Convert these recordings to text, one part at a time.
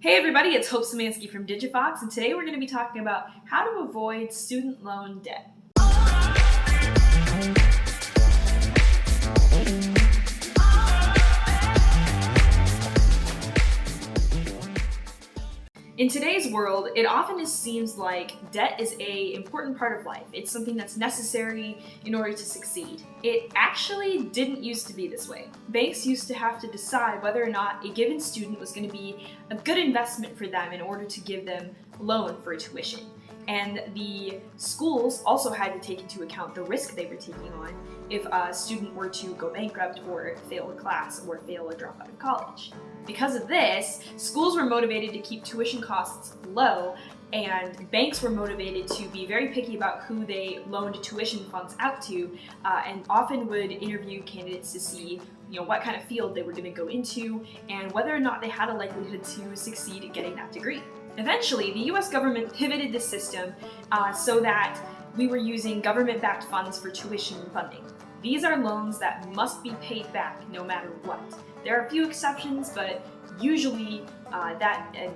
Hey everybody, it's Szymanski from Digifox, and today we're going to be talking about how to avoid student loan debt. In today's world, it often just seems like debt is an important part of life. It's something that's necessary in order to succeed. It actually didn't used to be this way. Banks used to have to decide whether or not a given student was going to be a good investment for them in order to give them a loan for tuition. And the schools also had to take into account the risk they were taking on if a student were to go bankrupt or fail a class or fail or drop out of college. Because of this, schools were motivated to keep tuition costs low, and banks were motivated to be very picky about who they loaned tuition funds out to, and often would interview candidates to see what kind of field they were going to go into and whether or not they had a likelihood to succeed at getting that degree. Eventually, the US government pivoted the system so that we were using government-backed funds for tuition funding. These are loans that must be paid back no matter what. There are a few exceptions, but usually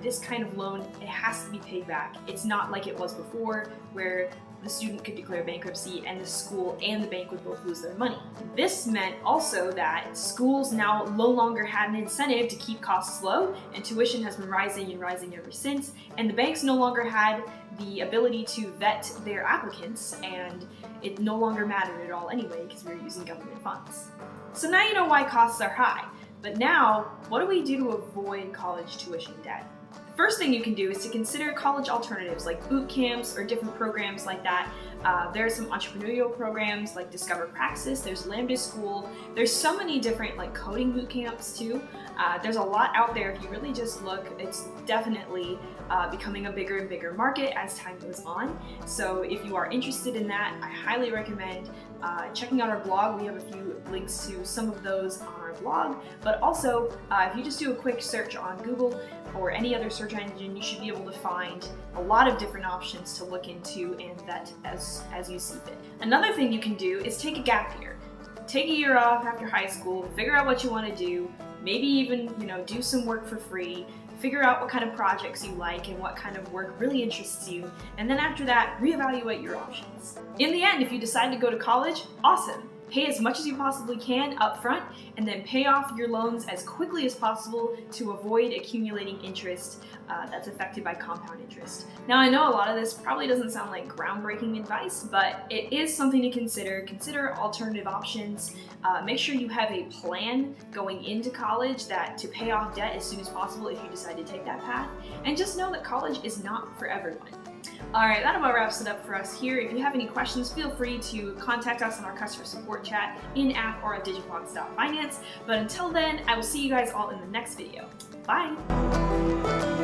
this kind of loan, it has to be paid back. It's not like it was before, where the student could declare bankruptcy and the school and the bank would both lose their money. This meant also that schools now no longer had an incentive to keep costs low, and tuition has been rising and rising ever since, and the banks no longer had the ability to vet their applicants, and it no longer mattered at all anyway because we were using government funds. So now you know why costs are high, but now what do we do to avoid college tuition debt? First thing you can do is to consider college alternatives like boot camps or different programs like that. There are some entrepreneurial programs like Discover Praxis, there's Lambda School, there's so many different coding boot camps too. There's a lot out there if you really just look. It's definitely becoming a bigger and bigger market as time goes on. So if you are interested in that, I highly recommend checking out our blog. We have a few links to some of those on our blog, but also if you just do a quick search on Google or any other search engine, you should be able to find a lot of different options to look into and vet as you see fit. Another thing you can do is take a gap year. Take a year off after high school, figure out what you want to do, maybe even do some work for free, figure out what kind of projects you like and what kind of work really interests you, and then after that, reevaluate your options. In the end, if you decide to go to college, awesome! Pay as much as you possibly can up front, and then pay off your loans as quickly as possible to avoid accumulating interest that's affected by compound interest. Now, I know a lot of this probably doesn't sound like groundbreaking advice, but it is something to consider. Consider alternative options. Make sure you have a plan going into college to pay off debt as soon as possible if you decide to take that path. And just know that college is not for everyone. Alright, that about wraps it up for us here. If you have any questions, feel free to contact us on our customer support chat in-app or at digifox.finance. But until then, I will see you guys all in the next video. Bye!